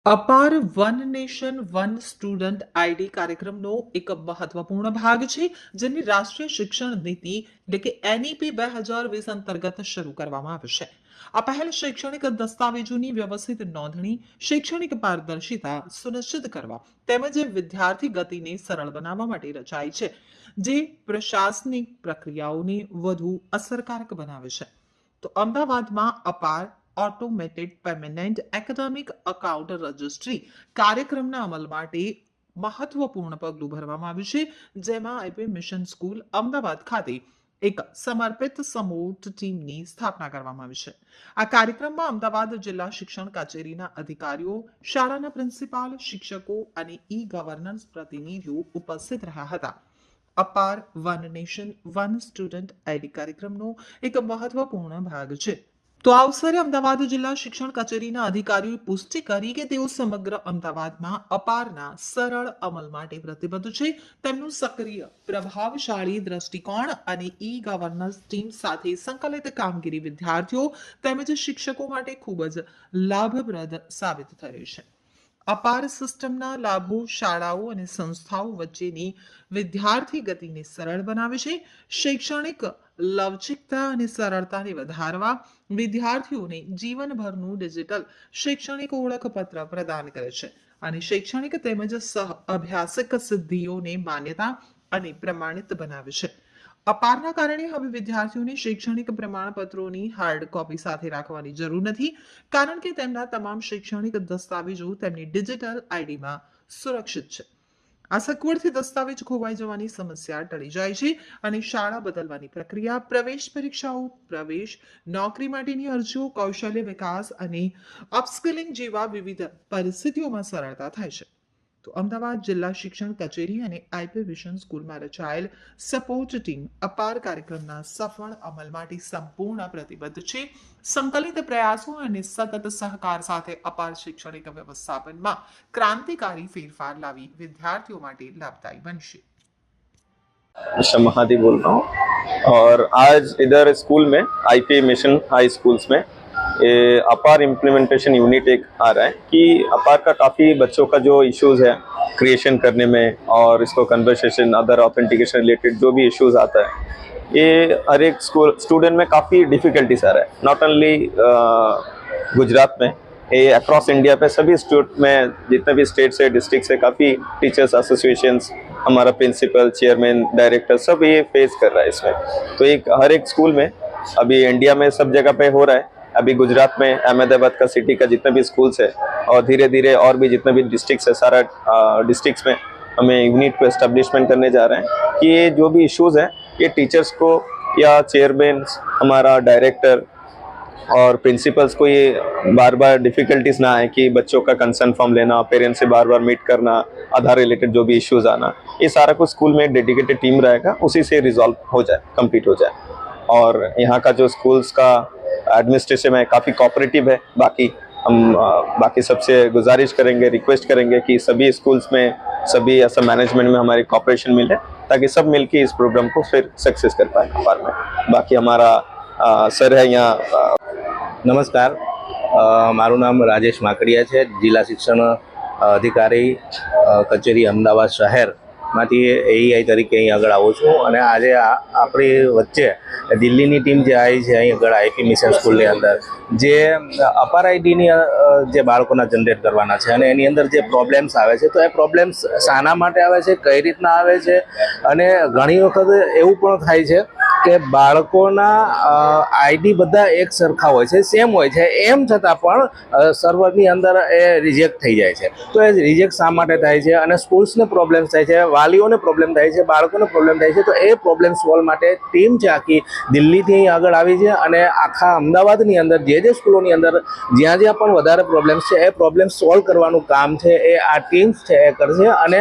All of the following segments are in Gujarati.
અપાર one nation one student ID કાર્યક્રમનો એક મહત્વપૂર્ણ ભાગ છે, જેની રાષ્ટ્રીય શિક્ષણ નીતિ એટલે કે એનઈપી 2020 અંતર્ગત શરૂ કરવામાં આવશે. આ પહેલ શૈક્ષણિક દસ્તાવેજોની વ્યવસ્થિત નોંધણી, શૈક્ષણિક પારદર્શિતા સુનિશ્ચિત કરવા તેમજ વિદ્યાર્થી ગતિને સરળ બનાવવા માટે રચાઈ છે, જે પ્રશાસનિક પ્રક્રિયાઓને વધુ અસરકારક બનાવે છે. તો અમદાવાદમાં અપાર automated permanent academic account registry કાર્યક્રમના અમલ માટે મહત્વપૂર્ણ પગલું ભરવામાં આવ્યું છે, જેમાં આઈપી મિશન સ્કૂલ અમદાવાદ ખાતે એક સમર્પિત સમૂહ ટીમની સ્થાપના કરવામાં આવી છે. આ કાર્યક્રમમાં અમદાવાદ જિલ્લા શિક્ષણ કચેરીના અધિકારીઓ, શાળાના પ્રિન્સિપાલ, શિક્ષકો અને ઈ ગવર્નન્સ પ્રતિનિધિઓ ઉપસ્થિત રહ્યા હતા. અપાર one nation one student ID કાર્યક્રમનો એક મહત્વપૂર્ણ ભાગ છે. તો આ અવસરે અમદાવાદ જિલ્લા શિક્ષણ કચેરીના અધિકારીઓએ પુષ્ટિ કરી કે તેઓ સમગ્ર અમદાવાદમાં અપારના સરળ અમલ માટે પ્રતિબદ્ધ છે. તેમનું સક્રિય, પ્રભાવશાળી દ્રષ્ટિકોણ અને ઈ ગવર્નન્સ ટીમ સાથે સંકલિત કામગીરી વિદ્યાર્થીઓ તેમજ શિક્ષકો માટે ખૂબ જ લાભપ્રદ સાબિત થયું છે. અપાર સિસ્ટમના લાભો શાળાઓ અને સંસ્થાઓ વચ્ચેની વિદ્યાર્થી ગતિને સરળ બનાવે છે, શૈક્ષણિક લવચિકતા અને સરળતાને વધારવા, વિદ્યાર્થીઓને જીવનભરનું ડિજિટલ શૈક્ષણિક ઓળખપત્ર પ્રદાન કરે છે અને શૈક્ષણિક તેમજ સહ અભ્યાસિક સિદ્ધિઓને માન્યતા અને પ્રમાણિત બનાવે છે. અપારના કારણે હવે વિદ્યાર્થીઓને શૈક્ષણિક પ્રમાણપત્રોની હાર્ડ કોપી સાથે રાખવાની જરૂર નથી, કારણ કે તેમના તમામ શૈક્ષણિક દસ્તાવેજો તેમની ડિજિટલ આઈડીમાં સુરક્ષિત છે. આ સગવડથી દસ્તાવેજ ખોવાઈ જવાની સમસ્યા ટળી જાય છે અને શાળા બદલવાની પ્રક્રિયા, પ્રવેશ પરીક્ષાઓ, પ્રવેશ, નોકરી માટેની અરજીઓ, કૌશલ્ય વિકાસ અને અપસ્કિલિંગ જેવા વિવિધ પરિસ્થિતિઓમાં સરળતા થાય છે. તો અમદાવાદ જિલ્લા શિક્ષણ કચેરી અને આઈપી વિઝન સ્કૂલમાં રચાયેલ સપોર્ટ ટીમ અપાર કાર્યક્રમના સફળ અમલ માટે સંપૂર્ણ પ્રતિબદ્ધ છે. સંકલિત પ્રયાસો અને સતત સહકાર સાથે અપાર શૈક્ષણિક વ્યવસ્થાપનમાં ક્રાંતિकारी फेरफार लावी विद्यार्थियों માટે लाभदायी बनશે. महादी बोल रहा हूँ और आज इधर स्कूल में आईपी मिशन हाई स्कूल्स में ये अपार इम्प्लीमेंटेशन यूनिट एक आ रहा है कि अपार का काफ़ी बच्चों का जो इश्यूज है क्रिएशन करने में और इसको कन्वर्सेशन अदर ऑथेंटिकेशन रिलेटेड जो भी इश्यूज आता है, ये हर एक स्कूल स्टूडेंट में काफ़ी डिफ़िकल्टीज आ रहा है. नॉट ओनली गुजरात में, ये अक्रॉस इंडिया पे सभी स्टेट में जितने भी स्टेट्स है, डिस्ट्रिक्ट्स है, काफ़ी टीचर्स एसोसिएशंस, हमारा प्रिंसिपल, चेयरमैन, डायरेक्टर सब ये फेस कर रहा है इसमें. तो एक हर एक स्कूल में अभी इंडिया में सब जगह पे हो रहा है. अभी गुजरात में अहमदाबाद का सिटी का जितने भी स्कूल्स है और धीरे धीरे और भी जितने भी डिस्ट्रिक्ट्स है, सारा डिस्ट्रिक्ट्स में हमें यूनिट को एस्टेब्लिशमेंट करने जा रहे हैं कि ये जो भी इश्यूज़ हैं ये टीचर्स को या चेयरमैन, हमारा डायरेक्टर और प्रिंसिपल्स को ये बार बार डिफ़िकल्टीज ना आए कि बच्चों का कंसर्न फॉर्म लेना, पेरेंट्स से बार बार मीट करना, आधार रिलेटेड जो भी इश्यूज आना, ये सारा कुछ स्कूल में एक डेडिकेटेड टीम रहेगा, उसी से रिजॉल्व हो जाए, कंप्लीट हो जाए. और यहाँ का जो स्कूल्स का एडमिनिस्ट्रेशन है काफ़ी कोऑपरेटिव है. बाकी हम बाकी सबसे गुजारिश करेंगे, रिक्वेस्ट करेंगे कि सभी स्कूल्स में, सभी ऐसा मैनेजमेंट में हमारी कोऑपरेशन मिले ताकि सब मिलके इस प्रोग्राम को फिर सक्सेस कर पाए अपार में. बाकी हमारा सर है यहाँ. નમસ્કાર, મારું નામ રાજેશ માકડિયા છે. જિલ્લા શિક્ષણ અધિકારી કચેરી અમદાવાદ શહેરમાંથી એઈઆઈ તરીકે અહીં આગળ આવું છું. અને આજે આપણી વચ્ચે દિલ્હીની ટીમ જે આવી છે અહીં આગળ આઈપી મિશન સ્કૂલની અંદર જે અપાર આઈડીની જે બાળકોના જનરેટ કરવાના છે અને એની અંદર જે પ્રોબ્લેમ્સ આવે છે, તો એ પ્રોબ્લેમ્સ શાના માટે આવે છે, કઈ રીતના આવે છે, અને ઘણી વખત એવું પણ થાય છે કે બાળકોના આઈડી બધા એક સરખા હોય છે, સેમ હોય છે, એમ છતાં પણ સર્વરની અંદર એ રિજેક્ટ થઈ જાય છે. તો એ રિજેક્ટ શા માટે થાય છે અને સ્કૂલ્સને પ્રોબ્લેમ થાય છે, વાલીઓને પ્રોબ્લેમ થાય છે, બાળકોને પ્રોબ્લેમ થાય છે. તો એ પ્રોબ્લેમ સોલ્વ માટે ટીમ છે આખી દિલ્હીથી અહીં આગળ આવી છે અને આખા અમદાવાદની અંદર જે સ્કૂલોની અંદર જ્યાં જ્યાં પણ વધારે પ્રોબ્લેમ્સ છે એ પ્રોબ્લેમ સોલ્વ કરવાનું કામ છે એ આ ટીમ્સ છે એ કરશે. અને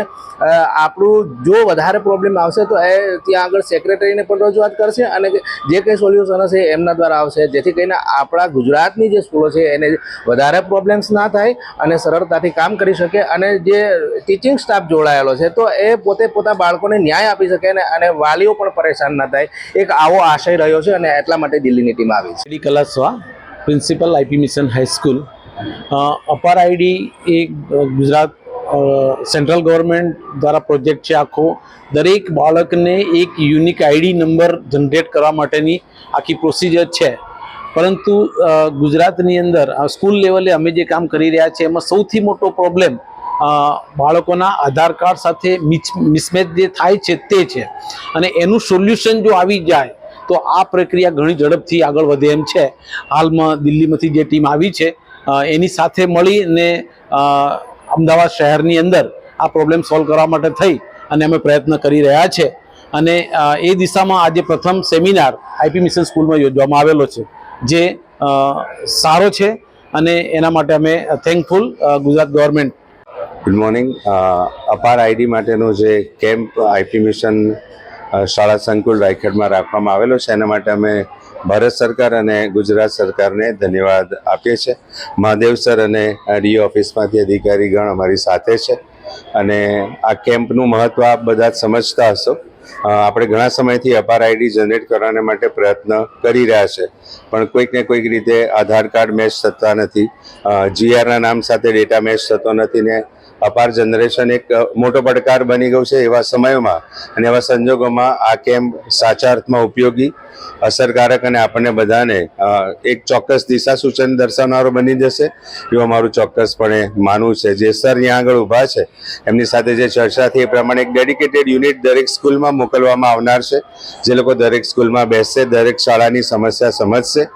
આપણું જો વધારે પ્રોબ્લેમ આવશે તો એ ત્યાં આગળ સેક્રેટરીને પણ રજૂઆત કરશે અને જે કંઈ સોલ્યુશન હશે એમના દ્વારા આવશે, જેથી કરીને આપણા ગુજરાતની જે સ્કૂલો છે એને વધારે પ્રોબ્લેમ્સ ના થાય અને સરળતાથી કામ કરી શકે અને જે ટીચિંગ સ્ટાફ જોડાયેલો છે તો એ પોતે પોતા બાળકોને ન્યાય આપી શકે અને વાલીઓ પણ પરેશાન ના થાય. એક આવો આશય રહ્યો છે અને એટલા માટે દિલ્હીની ટીમ આવી છે. કલાસ્વા, principal IP mission high school, APAAR ID એ ગુજરાત સેન્ટ્રલ ગવર્મેન્ટ દ્વારા પ્રોજેક્ટ છે આખો. દરેક બાળકને એક યુનિક આઈડી નંબર જનરેટ કરવા માટેની આખી પ્રોસિજર છે. પરંતુ ગુજરાતની અંદર સ્કૂલ લેવલે અમે જે કામ કરી રહ્યા છીએ એમાં સૌથી મોટો પ્રોબ્લેમ બાળકોના આધાર કાર્ડ સાથે મિસમેચ જે થાય છે તે છે. અને એનું સોલ્યુશન જો આવી જાય તો આ પ્રક્રિયા ઘણી ઝડપથી આગળ વધે એમ છે. હાલમાં દિલ્હીમાંથી જે ટીમ આવી છે એની સાથે મળીને અમદાવાદ શહેરની અંદર આ પ્રોબ્લેમ સોલ્વ કરવા માટે થઈ અને અમે પ્રયત્ન કરી રહ્યા છે. અને એ દિશામાં આજે પ્રથમ સેમિનાર આઈપી મિશન સ્કૂલમાં યોજવામાં આવેલો છે, જે સારો છે અને એના માટે અમે thankful Gujarat government. Good morning. અપાર આઈડી માટેનો જે કેમ્પ આઈપી મિશન શાળા સંકુલ રાયખેડમાં રાખવામાં આવેલો છે એના માટે અમે ભારત સરકાર અને ગુજરાત સરકારને ધન્યવાદ આપીએ છીએ. મહાદેવ સર અને ડી ઓફિસમાંથી અધિકારીગણ અમારી સાથે છે અને આ કેમ્પનું મહત્ત્વ આપ બધા જ સમજતા હશો. આપણે ઘણા સમયથી અપાર આઈડી જનરેટ કરવાને માટે પ્રયત્ન કરી રહ્યા છે, પણ કોઈક ને કોઈક રીતે આધાર કાર્ડ મેચ થતા નથી, જીઆરના નામ સાથે ડેટા મેચ થતો નથી ને અપાર જનરેશન એક મોટો પડકાર બની ગયું છે. એવા સમયોમાં અને એવા સંજોગોમાં આ કેમ્પ સાચા અર્થમાં ઉપયોગી, અસરકારક અને આપણને બધાને એક ચોક્કસ દિશા સૂચન દર્શાવનારો બની જશે એવું અમારું ચોક્કસપણે માનવું છે. જે સર અહીંયા આગળ ઊભા છે એમની સાથે જે ચર્ચા થઈ એ પ્રમાણે એક ડેડિકેટેડ યુનિટ દરેક સ્કૂલમાં મોકલવામાં આવનાર છે, જે લોકો દરેક સ્કૂલમાં બેસશે, દરેક શાળાની સમસ્યા સમજશે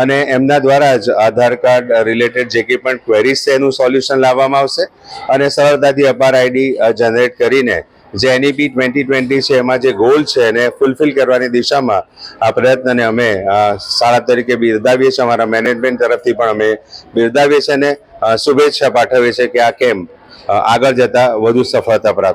અને એમના દ્વારા જ આધાર કાર્ડ રિલેટેડ જે કંઈ પણ ક્વેરીઝ છે એનું સોલ્યુશન લાવવામાં આવશે અને સરળતાથી અપાર આઈડી જનરેટ કરીને જે એનઈપી 2020 છે એમાં જે ગોલ છે એને ફૂલફિલ કરવાની દિશામાં આ પ્રયત્નને અમે શાળા તરીકે બિરદાવીએ છીએ. અમારા મેનેજમેન્ટ તરફથી પણ અમે બિરદાવીએ છીએ અને શુભેચ્છા પાઠવીએ છીએ કે આ કેમ્પ આગળ જતાં વધુ સફળતા પ્રાપ્ત